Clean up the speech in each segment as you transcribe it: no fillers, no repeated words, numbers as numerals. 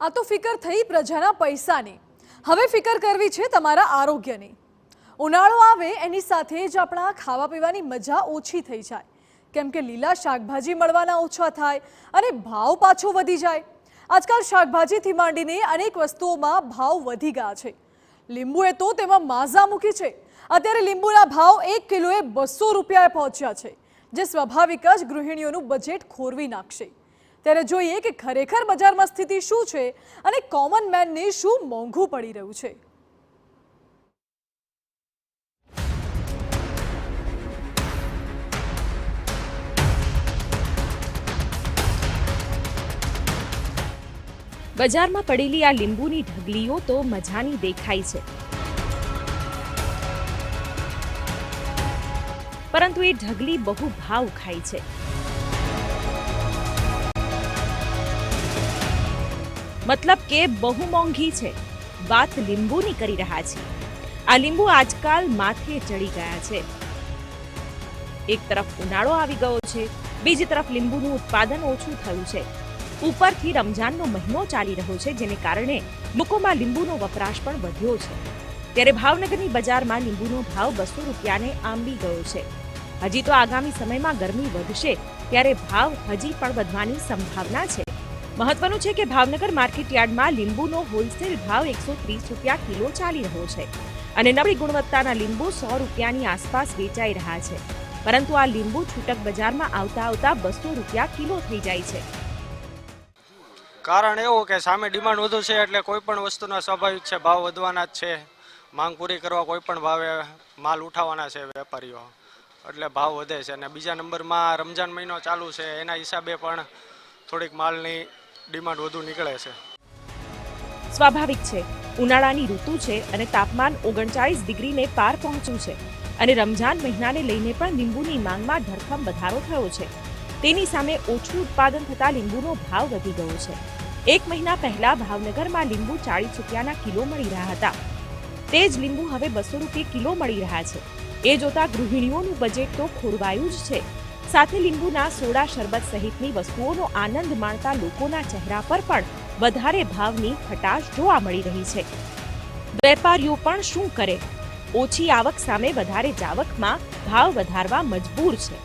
આ તો ફિકર થઈ પ્રજાના પૈસાની. હવે ફિકર કરવી છે તમારા આરોગ્યની. ઉનાળો આવે એની સાથે જ આપણા ખાવા પીવાની મજા ઓછી થઈ જાય, કેમ કે લીલા શાકભાજી મળવાના ઓછા થાય અને ભાવ પાછો વધી જાય. આજકાલ શાકભાજીથી માંડીને અનેક વસ્તુઓમાં ભાવ વધી ગયા છે. લીંબુએ તો તેમાં માઝા મૂકી છે. અત્યારે લીંબુના ભાવ 1 કિલોએ 200 રૂપિયાએ પહોંચ્યા છે, જે સ્વાભાવિક જ ગૃહિણીઓનું બજેટ ખોરવી નાખશે. ત્યારે જોઈએ કે ખરેખર બજારમાં સ્થિતિ શું છે અને કોમન મેનને શું મોંઘું પડી રહ્યું છે. બજારમાં પડેલી આ લીંબુની ઢગલીઓ તો મજાની દેખાય છે, પરંતુ એ ઢગલી બહુ ભાવ ખાય છે. મતલબ કે બહુ મોંઘી છે. વાત લીંબુની કરી રહ્યા છીએ. આ લીંબુ આજકાલ માથે ચડી ગયા છે. એક તરફ ઉનાળો આવી ગયો છે, બીજી તરફ લીંબુનું ઉત્પાદન ઓછું થયું છે. ઉપરથી રમજાનનો મહિનો ચાલી રહ્યો છે, જેને કારણે લોકોમાં લીંબુનો વપરાશ પણ વધ્યો છે. ત્યારે ભાવનગરની બજારમાં લીંબુનો ભાવ 200 રૂપિયાને આંબી ગયો છે. હજી તો આગામી સમયમાં ગરમી વધશે, ત્યારે ભાવ હજી પણ વધવાની સંભાવના છે. મહત્વનું છે કે ભાવનગર માર્કેટ યાર્ડમાં લીંબુનો હોલસેલ ભાવ 130 રૂપિયા કિલો ચાલી રહ્યો છે અને નબળી ગુણવત્તાના લીંબુ 100 રૂપિયાની આસપાસ વેચાઈ રહ્યા છે. પરંતુ આ લીંબુ છૂટક બજારમાં આવતા 200 રૂપિયા કિલો થઈ જાય છે. કારણ એવું કે સામે ડિમાન્ડ વધુ છે, એટલે કોઈ પણ વસ્તુના સ્વાભાવિક છે ભાવ વધવાના જ છે. માંગ પૂરી કરવા કોઈ પણ ભાવે માલ ઉઠાવવાના છે વેપારીઓ, એટલે ભાવ વધે છે. અને બીજા નંબરમાં રમજાન મહિનો ચાલુ છે, એના હિસાબે પણ થોડીક માલની ડિમાન્ડ વધુ નીકળે છે. સ્વાભાવિક છે, ઉનાળાની ઋતુ છે અને તાપમાન 39 ડિગ્રીને પાર પહોંચ્યું છે અને રમજાન મહિનાને લઈને પણ લીંબુની માંગમાં ધરખમ વધારો થયો છે. તેની સામે ઓછું ઉત્પાદન થતા લીંબુનો ભાવ વધી ગયો છે. 1 મહિના પહેલા ભાવનગરમાં લીંબુ 40 રૂપિયાના કિલો મળી રહ્યા હતા. તે જ લીંબુ હવે 200 રૂપિયા કિલો મળી રહ્યા છે. એ જોતા ગૃહિણીઓનું બજેટ તો ખોરવાયું જ છે. સાથે લીંબુના સોડા, શરબત સહિતની વસ્તુઓનો આનંદ માણતા લોકોના ચહેરા પર પણ વધારે ભાવની ખટાશ જોવા મળી રહી છે. વેપારીઓ પણ શું કરે? ઓછી આવક સામે વધારે જાવકમાં ભાવ વધારવા મજબૂર છે.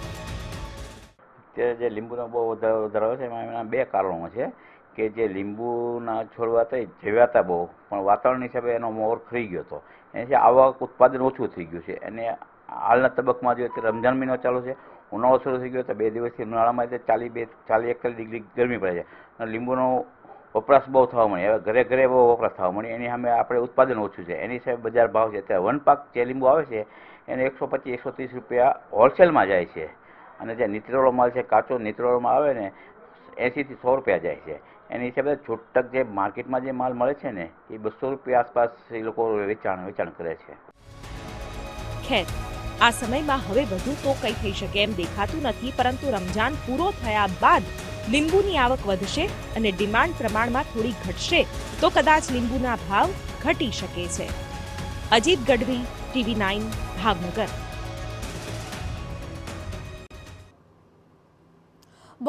અત્યારે જે લીંબુનો બહુ વધારો છે, એના 2 કારણો છે કે જે લીંબુના છોડવા થઈ જેવ્યા બહુ, પણ વાતાવરણ હિસાબે એનો મોર ખરી ગયો હતો. એનાથી આવક ઉત્પાદન ઓછું થઈ ગયું છે. અને હાલના તબક્કામાં જોઈએ તો રમજાન મહિનો ચાલુ છે, ઉનાળો શરૂ થઈ ગયો તો 2 દિવસથી ઉનાળામાં 40-41 ડિગ્રી ગરમી પડે છે અને લીંબુનો વપરાશ બહુ થવા મળે. હવે ઘરે બહુ વપરાશ થવા મળે. એની સામે આપણે ઉત્પાદન ઓછું છે, એની સામે બજાર ભાવ છે. અત્યારે વન પાક જે લીંબુ આવે છે એને 125-130 રૂપિયા હોલસેલમાં જાય છે અને જે નીતરેલો માલ છે, કાચો નીતરેલો માલ આવે ને 80 થી 100 રૂપિયા જાય છે. એની હિસાબે છૂટક જે માર્કેટમાં જે માલ મળે છે ને એ 200 રૂપિયા આસપાસ એ લોકો વેચાણ કરે છે. ખેર, આ સમયમાં હવે વધુ તો કંઈ થઈ શકે એમ દેખાતું નથી, પરંતુ રમજાન પૂરો થયા બાદ લીંબુની આવક વધશે અને ડિમાન્ડ પ્રમાણમાં થોડી ઘટશે તો કદાચ લીંબુના ભાવ ઘટી શકે છે. અજીત ગઢવી, TV9, ભાવનગર.